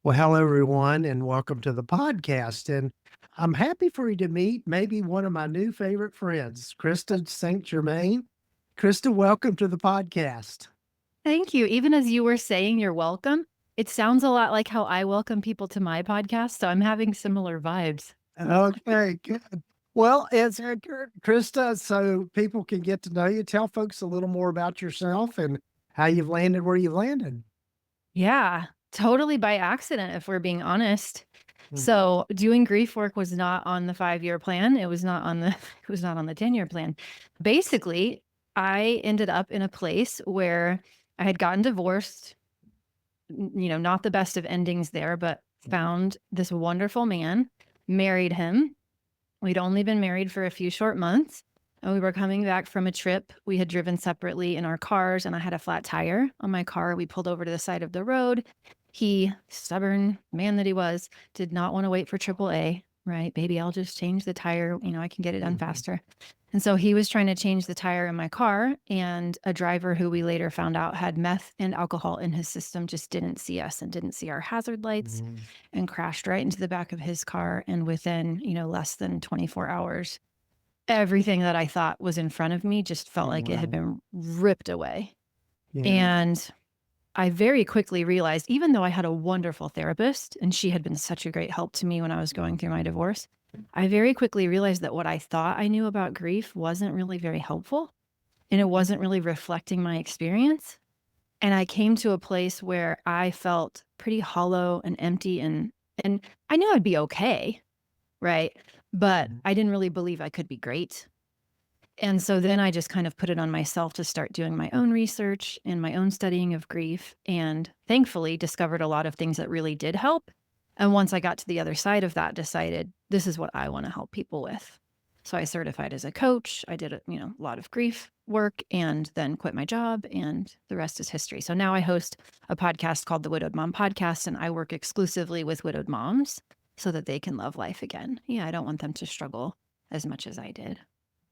Well, hello, everyone, and welcome to the podcast. And I'm happy for you to meet maybe one of my new favorite friends, Krista St-Germain. Krista, welcome to the podcast. Thank you. Even as you were saying you're welcome, it sounds a lot like how I welcome people to my podcast, so I'm having similar vibes. Okay, good. Well, Krista, so people can get to know you, tell folks a little more about yourself and how you've landed where you've landed. Yeah, totally by accident, if we're being honest. Mm. So, doing grief work was not on the 5-year plan. It was not on the it was not on the 10-year plan. Basically, I ended up in a place where I had gotten divorced, not the best of endings there, but found this wonderful man, married him. We'd only been married for a few short months, and we were coming back from a trip. We had driven separately in our cars, and I had a flat tire on my car. We pulled over to the side of the road. He, stubborn man that he was, did not want to wait for AAA, right? Baby, I'll just change the tire. I can get it done Mhm. faster. And so he was trying to change the tire in my car, and a driver who we later found out had meth and alcohol in his system just didn't see us and didn't see our hazard lights Mhm. and crashed right into the back of his car. And within, less than 24 hours, everything that I thought was in front of me just felt Oh, like it had wow. been ripped away. Yeah. And I very quickly realized, even though I had a wonderful therapist and she had been such a great help to me when I was going through my divorce, I very quickly realized that what I thought I knew about grief wasn't really very helpful and it wasn't really reflecting my experience. And I came to a place where I felt pretty hollow and empty and I knew I'd be okay, right? But Mhm. I didn't really believe I could be great. And so then I just kind of put it on myself to start doing my own research and my own studying of grief, and thankfully discovered a lot of things that really did help. And once I got to the other side of that, decided this is what I want to help people with. So I certified as a coach. I did a lot of grief work and then quit my job, and the rest is history. So now I host a podcast called the Widowed Mom Podcast, and I work exclusively with widowed moms so that they can love life again. Yeah, I don't want them to struggle as much as I did.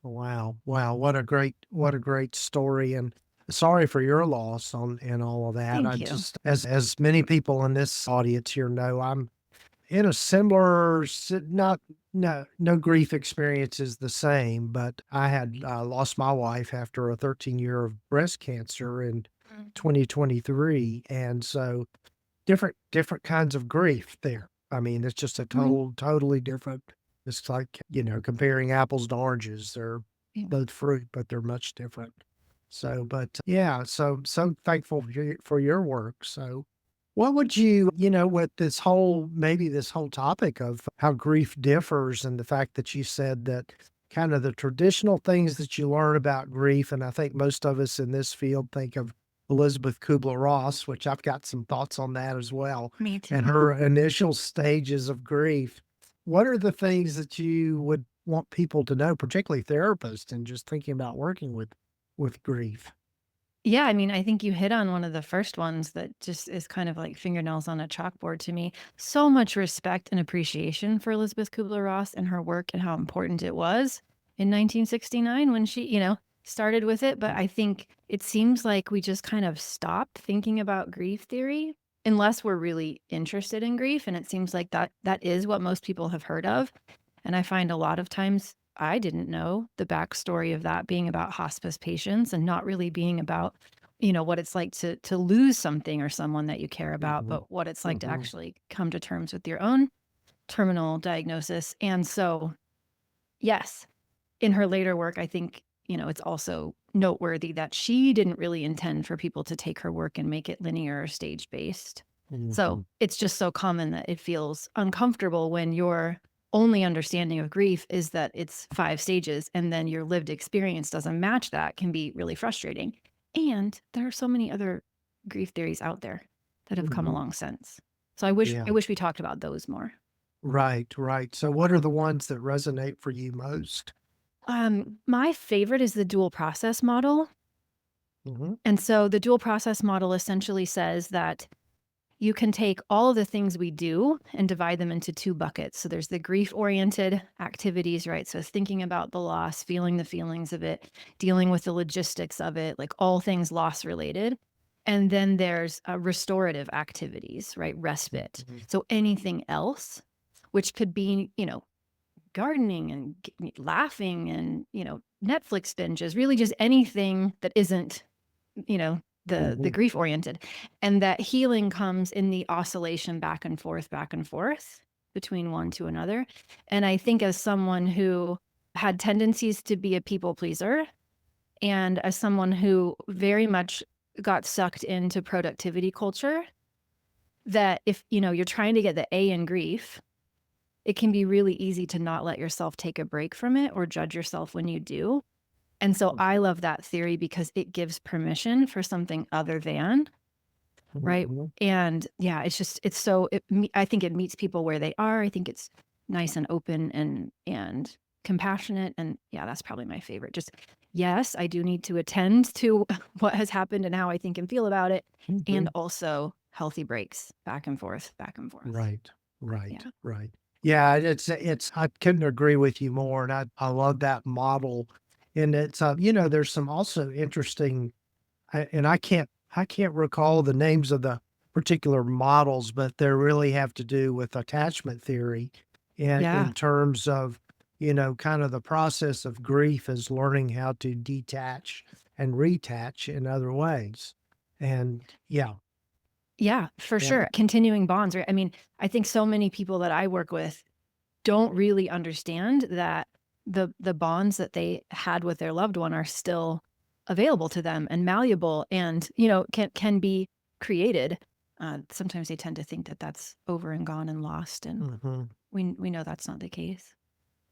Wow. Wow. What a great story. And sorry for your loss on and all of that. I Thank you. just as many people in this audience here know, I'm in a similar not no grief experience is the same, but I had lost my wife after a 13-year of breast cancer in Mm. 2023. And so different kinds of grief there. I mean, it's just a Mhm. totally different. It's like, comparing apples to oranges. They're Yeah. both fruit, but they're much different. So, but yeah, so thankful for your work. So, what would with this whole topic of how grief differs and the fact that you said that kind of the traditional things that you learn about grief, and I think most of us in this field think of Elizabeth Kubler-Ross, which I've got some thoughts on that as well, Me too. and her initial stages of grief. What are the things that you would want people to know, particularly therapists, and just thinking about working with grief? Yeah, I mean, I think you hit on one of the first ones that just is kind of like fingernails on a chalkboard to me. So much respect and appreciation for Elizabeth Kubler-Ross and her work and how important it was in 1969 when she, started with it. But I think it seems like we just kind of stopped thinking about grief theory unless we're really interested in grief. And it seems like that is what most people have heard of. And I find a lot of times I didn't know the backstory of that being about hospice patients and not really being about, what it's like to lose something or someone that you care about, Mhm, but what it's like to mhm, actually come to terms with your own terminal diagnosis. And so, yes, in her later work, I think, it's also noteworthy that she didn't really intend for people to take her work and make it linear or stage based. So mhm, it's just so common that it feels uncomfortable when your only understanding of grief is that it's 5 stages and then your lived experience doesn't match that can be really frustrating. And there are so many other grief theories out there that have come mhm. along since. So I Yeah. wish we talked about those more. Right, right. So what are the ones that resonate for you most? My favorite is the dual process model. Mhm, And so the dual process model essentially says that you can take all of the things we do and divide them into 2 buckets. So there's the grief oriented activities, right? So thinking about the loss, feeling the feelings of it, dealing with the logistics of it, like all things loss related. And then there's restorative activities, right? Respite. Mhm. So anything else, which could be, gardening and laughing and, Netflix binges, really just anything that isn't, you know, the Mhm. grief oriented. And that healing comes in the oscillation back and forth between one to another. And I think as someone who had tendencies to be a people pleaser, and as someone who very much got sucked into productivity culture, that if, you're trying to get the A in grief, it can be really easy to not let yourself take a break from it or judge yourself when you do. And so I love that theory because it gives permission for something other than, right? Mhm. And yeah, I think it meets people where they are. I think it's nice and open and compassionate. And yeah, that's probably my favorite. Just, yes, I do need to attend to what has happened and how I think and feel about it. And Mhm. also healthy breaks back and forth, back and forth. Right, right, Yeah. right. Yeah, it's I couldn't agree with you more, and I love that model. And it's there's some also interesting, and I can't recall the names of the particular models, but they really have to do with attachment theory, and Yeah. in terms of kind of the process of grief is learning how to detach and retach in other ways, and yeah, Yeah, for yeah. sure. Continuing bonds, right? I mean, I think so many people that I work with don't really understand that the bonds that they had with their loved one are still available to them and malleable and, can be created. Sometimes they tend to think that that's over and gone and lost, and Mhm. we know that's not the case.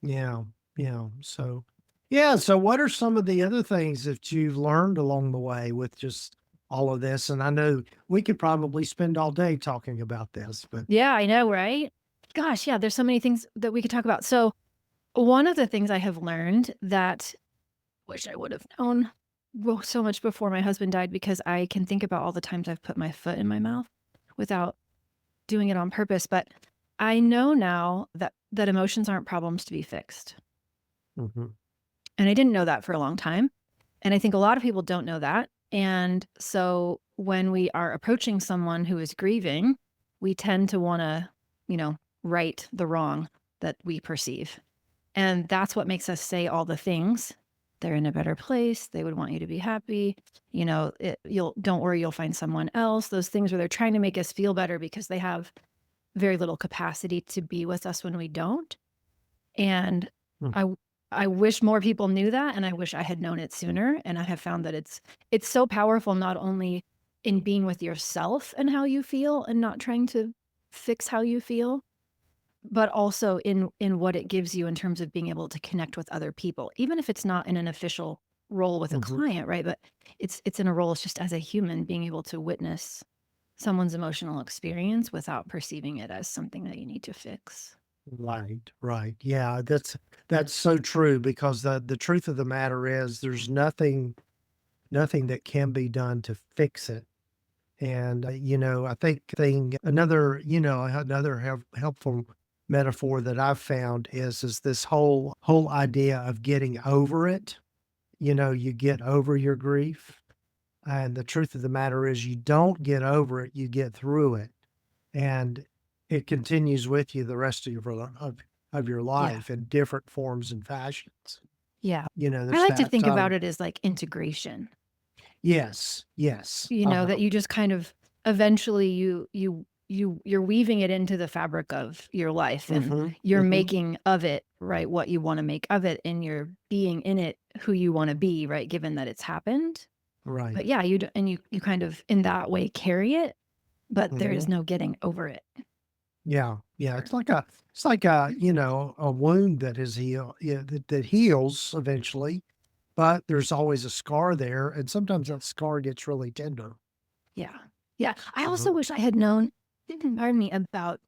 Yeah, yeah. So, yeah. So, what are some of the other things that you've learned along the way with just all of this? And I know we could probably spend all day talking about this, but Yeah, I know, right? Gosh, yeah, there's so many things that we could talk about. So, one of the things I have learned that wish I would have known, well, so much before my husband died, because I can think about all the times I've put my foot in my mouth without doing it on purpose, but I know now that emotions aren't problems to be fixed. Mhm. And I didn't know that for a long time, and I think a lot of people don't know that. And so when we are approaching someone who is grieving, we tend to wanna, you know, right the wrong that we perceive. And that's what makes us say all the things. They're in a better place. They would want you to be happy. You'll don't worry, you'll find someone else. Those things where they're trying to make us feel better because they have very little capacity to be with us when we don't. And Mm. I I wish more people knew that, and I wish I had known it sooner. And I have found that it's so powerful, not only in being with yourself and how you feel and not trying to fix how you feel, but also in what it gives you in terms of being able to connect with other people, even if it's not in an official role with a Mhm. client, right? But it's in a role, it's just as a human being able to witness someone's emotional experience without perceiving it as something that you need to fix. Right, right. Yeah, that's so true because the truth of the matter is there's nothing that can be done to fix it. And I think another helpful metaphor that I've found is this whole idea of getting over it. You get over your grief. And the truth of the matter is you don't get over it, you get through it. And it continues with you the rest of your Yeah. life in different forms and fashions. Yeah. I There's like to that think about it as like integration, yes, yes. that you just kind of eventually you're weaving it into the fabric of your life, and Mhm, you're mhm. making of it, right, what you want to make of it, and you're being in it who you want to be, right, given that it's happened. But Right. yeah, you kind of in that way carry it, but there is Mhm. no getting over it. Yeah, yeah, Sure. it's like a wound that is heal yeah, that heals eventually, but there's always a scar there, and sometimes that scar gets really tender. Yeah. Yeah. I also Mhm, wish I had known, pardon me, about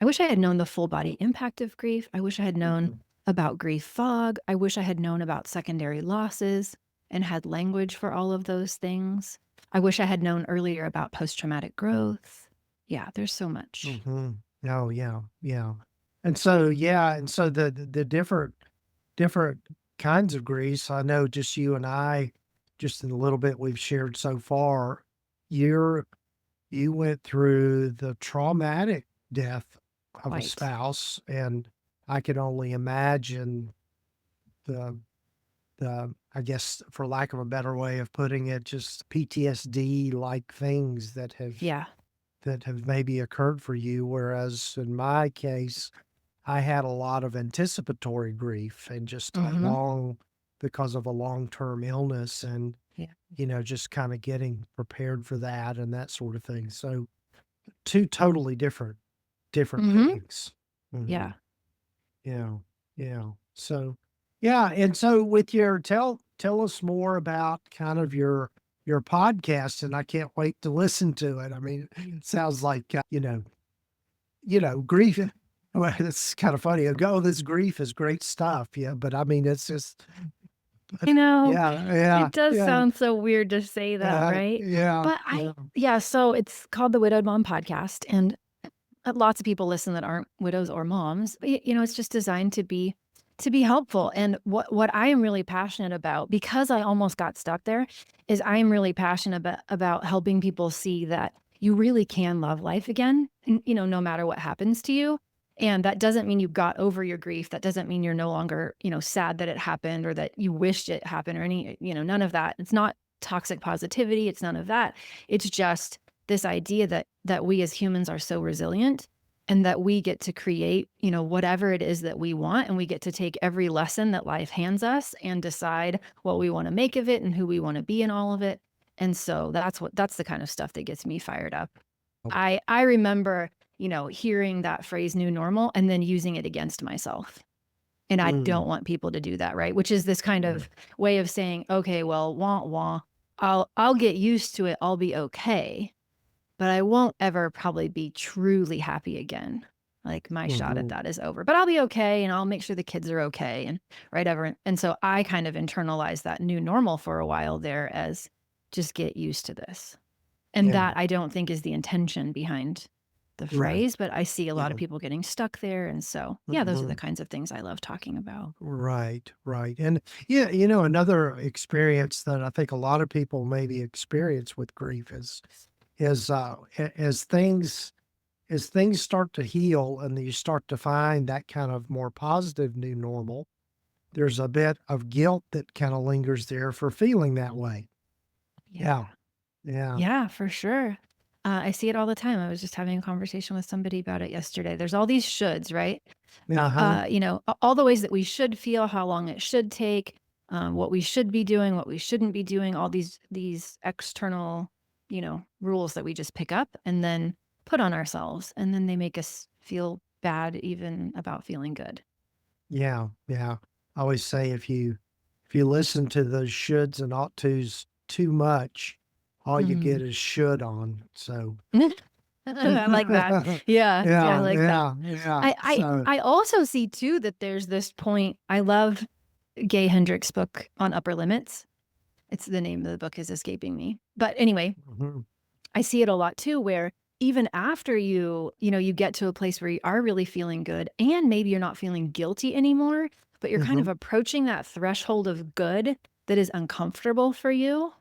I wish I had known the full body impact of grief. I wish I had known mhm. about grief fog. I wish I had known about secondary losses and had language for all of those things. I wish I had known earlier about post traumatic growth. Yeah, there's so much. Mhm. Oh, yeah, yeah. And so the different kinds of griefs, I know just you and I, just in a little bit we've shared so far, you're you went through the traumatic death of a Quite. spouse, and I can only imagine the I guess, for lack of a better way of putting it, just PTSD like things Yeah. that have maybe occurred for you. Whereas in my case, I had a lot of anticipatory grief and just a Mhm. because of a long-term illness and, Yeah. just kind of getting prepared for that and that sort of thing. So two totally different Mhm. things. Hmm. Yeah. Yeah. Yeah. So, yeah. And so with tell us more about kind of your podcast. And I can't wait to listen to it. I mean, it sounds like, grief. Well, it's kind of funny. I go, oh, this grief is great stuff. Yeah. But I mean, it's just, but You know, yeah, yeah, it does yeah, sound so weird to say that, right? yeah, But yeah. yeah, so it's called the Widowed Mom Podcast, and lots of people listen that aren't widows or moms. It's just designed to be helpful. And what I am really passionate about, because I almost got stuck there, is I am really passionate about helping people see that you really can love life again, no matter what happens to you. And that doesn't mean you got over your grief. That doesn't mean you're no longer, sad that it happened or that you wished it happened or none of that. It's not toxic positivity. It's none of that. It's just this idea that we as humans are so resilient and that we get to create, whatever it is that we want, and we get to take every lesson that life hands us and decide what we want to make of it and who we want to be in all of it. And so that's the kind of stuff that gets me fired up. I remember, hearing that phrase new normal and then using it against myself. And I Mm, don't want people to do that, right? Which is this kind mm, of way of saying, okay, well, wah wah, I'll get used to it. I'll be okay, but I won't ever probably be truly happy again. Like, my shot at mhm. that is over, but I'll be okay, and I'll make sure the kids are okay and whatever. And so I kind of internalized that new normal for a while there as just get used to this. And Yeah. that I don't think is the intention behind the Right. phrase, but I see a lot of Yeah. people getting stuck there. And so, yeah, those are the Mhm. kinds of things I love talking about. Right, right. And yeah, another experience that I think a lot of people maybe experience with grief is as things start to heal and you start to find that kind of more positive new normal, there's a bit of guilt that kind of lingers there for feeling that way. Yeah. Yeah. Yeah. Yeah, for sure. I see it all the time. I was just having a conversation with somebody about it yesterday. There's all these shoulds, right? Uh-huh. All the ways that we should feel, how long it should take, what we should be doing, what we shouldn't be doing, all these external, rules that we just pick up and then put on ourselves, and then they make us feel bad even about feeling good. Yeah. Yeah. I always say if you listen to those shoulds and ought tos too much, all you get Mhm. is should on. So I like that. Yeah, yeah, I yeah, like that. yeah, yeah. I I So I also see too that there's this point. I love Gay Hendricks' book on upper limits. It's the name of the book is escaping me. But anyway, mhm, I see it a lot too, where even after you get to a place where you are really feeling good and maybe you're not feeling guilty anymore, but you're kind of mhm, approaching that threshold of good that is uncomfortable for you.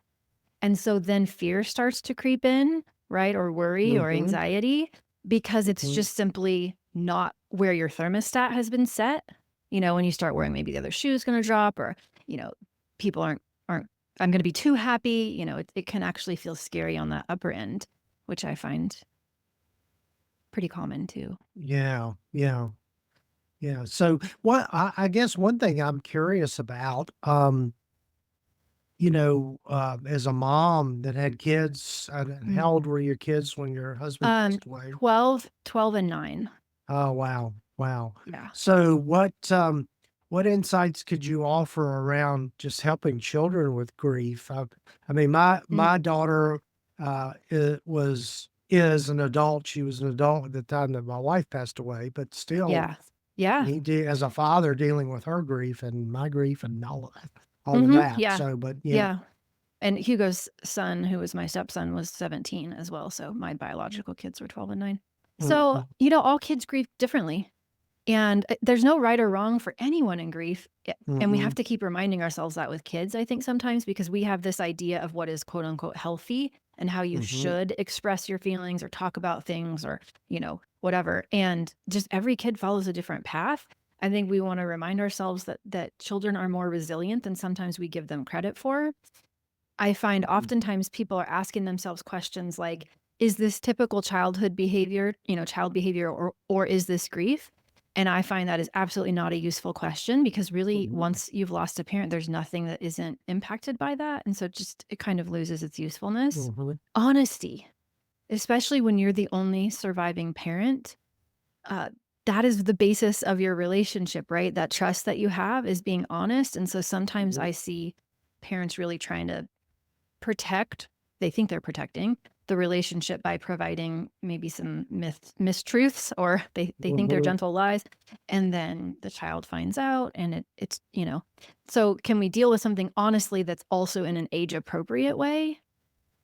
And so then fear starts to creep in, right? Or worry or mhm, anxiety because it's mhm. just simply not where your thermostat has been set. When you start worrying maybe the other shoe's going to drop or, you know, people aren't I'm going to be too happy, it can actually feel scary on that upper end, which I find pretty common too. Yeah, yeah, yeah. So what I guess one thing I'm curious about, as a mom that had kids, how old Mhm. were your kids when your husband Um passed away? 12 and 9. Oh, wow. Wow. Yeah. So what insights could you offer around just helping children with grief? I mean, Mm, my daughter is an adult. She was an adult at the time that my wife passed away, but still yeah. Yeah. he did as a father dealing with her grief and my grief and all of Mhm. that. Yeah. So, but yeah. Yeah. And Hugo's son, who was my stepson, was 17 as well, so my biological kids were 12 and 9. So, Mhm. all kids grieve differently. And there's no right or wrong for anyone in grief. And we have Mhm. to keep reminding ourselves that with kids, I think sometimes because we have this idea of what is quote unquote healthy and how you Mhm. should express your feelings or talk about things or, whatever. And just every kid follows a different path. I think we want to remind ourselves that children are more resilient than sometimes we give them credit for. I find Mhm. oftentimes people are asking themselves questions like, is this typical childhood behavior, child behavior, or is this grief? And I find that is absolutely not a useful question because really, Mhm. once you've lost a parent, there's nothing that isn't impacted by that. And so just it kind of loses its usefulness. Mhm. Honesty, especially when you're the only surviving parent, uh, that is the basis of your relationship, right? That trust that you have is being honest. And so sometimes Mhm. I see parents really trying to protect they think they're protecting the relationship by providing maybe some mistruths or they think they're Mhm. gentle lies, and then the child finds out and it's so can we deal with something honestly that's also in an age appropriate way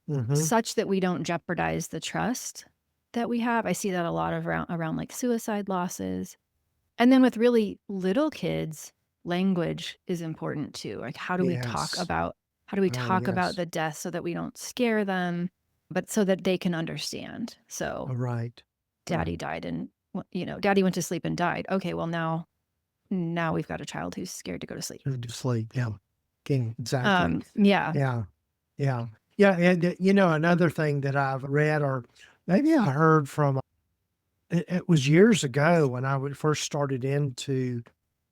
Mhm. such that we don't jeopardize the trust that we have? I see that a lot of around like suicide losses. And then with really little kids, language is important too. Like Yes. how do we Oh, talk about yes. the death so that we don't scare them, but so that they can understand. Oh, So right. daddy Right. died and daddy went to sleep and died. Okay, well now we've got a child who's scared to go to sleep. Go to sleep. Yeah. King. Exactly. Yeah. Yeah. Yeah. Yeah. And, another thing that I've read or maybe I heard from, it was years ago when I would first started into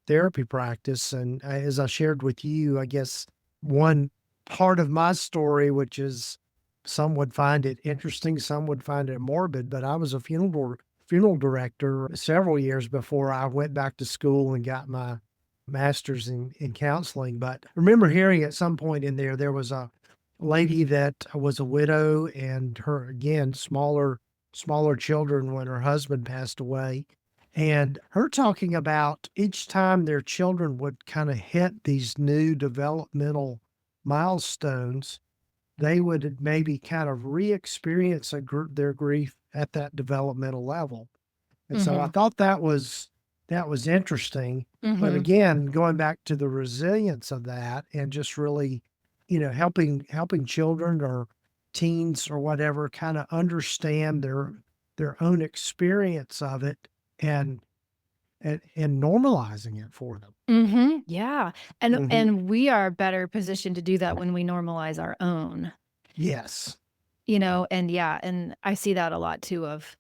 therapy practice. And as I shared with you, I guess one part of my story, which is some would find it interesting, some would find it morbid, but I was a funeral director several years before I went back to school and got my master's in counseling. But I remember hearing at some point in there was a lady that was a widow and her again smaller children when her husband passed away, and her talking about each time their children would kind of hit these new developmental milestones, they would maybe kind of re-experience their grief at that developmental level. And so I Mhm. thought that was interesting. But Mhm. again, going back to the resilience of that and just really, helping children or teens or whatever kind of understand their own experience of it and and normalizing it for them. Mhm. Yeah. And Mhm. and we are better positioned to do that when we normalize our own. Yes. And yeah, and I see that a lot too of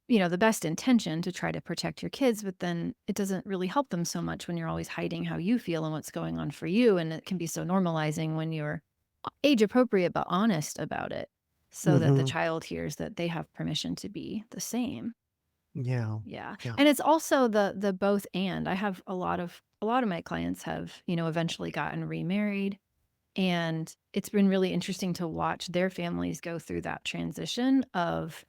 the best intention to try to protect your kids, but then it doesn't really help them so much when you're always hiding how you feel and what's going on for you. And it can be so normalizing when you're age appropriate, but honest about it so that the Mhm. child hears that they have permission to be the same. Yeah. Yeah. Yeah. And it's also the both and. I have a lot of my clients have, eventually gotten remarried. And it's been really interesting to watch their families go through that transition of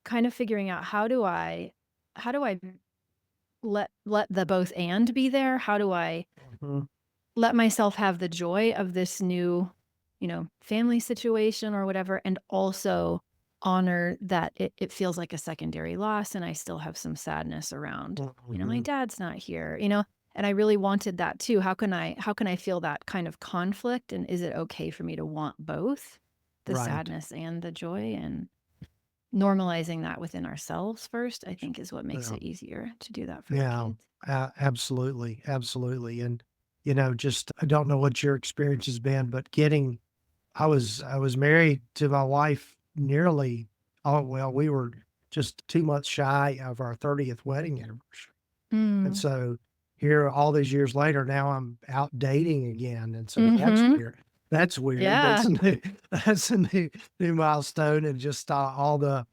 kind of figuring out how do I let the both and be there? How do I Mhm. let myself have the joy of this new, family situation or whatever, and also honor that it feels like a secondary loss and I still have some sadness around, my Mhm. dad's not here, and I really wanted that too. How can I feel that kind of conflict? And is it okay for me to want both the Right. sadness and the joy? And normalizing that within ourselves first, I think, is what makes Yeah. it easier to do that for the Yeah. kids. Absolutely. Absolutely. And just I don't know what your experience has been, but I was married to my wife nearly oh well, we were just 2 months shy of our 30th wedding anniversary. And Mm. so here all these years later, now I'm out dating again, and so that's Mhm. weird. That's weird. That's Yeah. a new that's a new milestone, and just, all the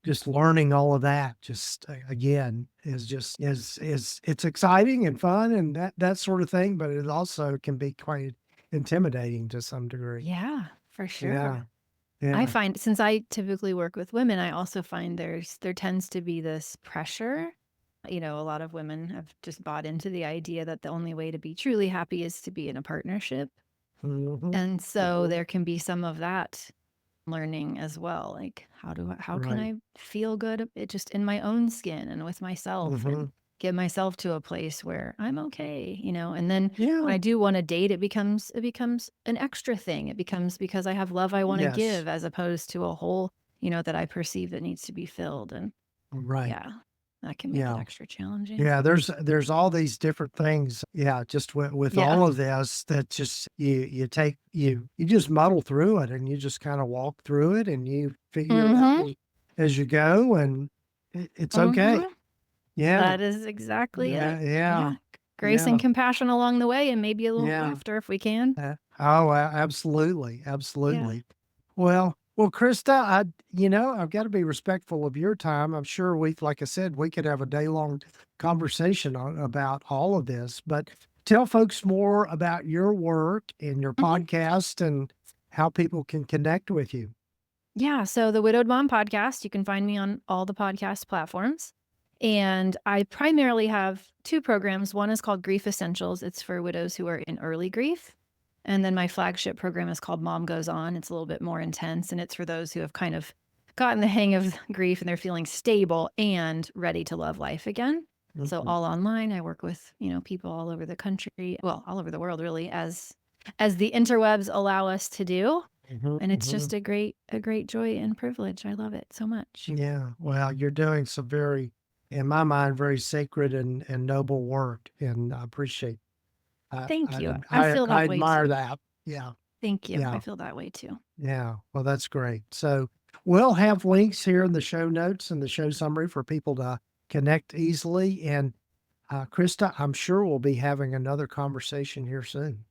just learning all of that just, again, is just is it's exciting and fun and that sort of thing, but it also can be quite intimidating to some degree. Yeah, for sure. Yeah. I Yeah. find since I typically work with women, I also find there tends to be this pressure. A lot of women have just bought into the idea that the only way to be truly happy is to be in a partnership. Mhm. And so Mhm. there can be some of that learning as well. Like, how can Right. I feel good just in my own skin and with myself and Hmm. get myself to a place where I'm okay, And then when Yeah. I do want to date, it becomes an extra thing. It becomes because I have love I want to Yes. give as opposed to a hole, that I perceive that needs to be filled. And Right. yeah, that can make it Yeah. extra challenging. Yeah, there's all these different things. Yeah, just with Yeah. all of this that just you just muddle through it and you just kind of walk through it and you figure it out Mhm. as you go and it's okay. Mhm. Yeah. That is exactly it. Yeah. Yeah. Yeah. Grace Yeah. and compassion along the way and maybe a little Yeah. laughter if we can. Oh, absolutely. Yeah. Absolutely. Well, Krista, I've got to be respectful of your time. I'm sure like I said, we could have a day long conversation about all of this, but tell folks more about your work and your Mhm. podcast and how people can connect with you. Yeah, so the Widowed Mom podcast, you can find me on all the podcast platforms. And I primarily have two programs. One is called Grief Essentials. It's for widows who are in early grief. And then my flagship program is called Mom Goes On. It's a little bit more intense, and it's for those who have kind of gotten the hang of grief and they're feeling stable and ready to love life again. So Mhm, all online, I work with, people all over the country, well, all over the world really, as the interwebs allow us to do. mhm, And it's mhm. just a great joy and privilege. I love it so much. Yeah. Well, you're doing some in my mind, very sacred and noble work, and I appreciate. Thank you. I feel I that way admire too. that. Yeah. Thank you. I Yeah. feel that way too. Yeah, well, that's great. So we'll have links here in the show notes and the show summary for people to connect easily. And Krista, I'm sure we'll be having another conversation here soon.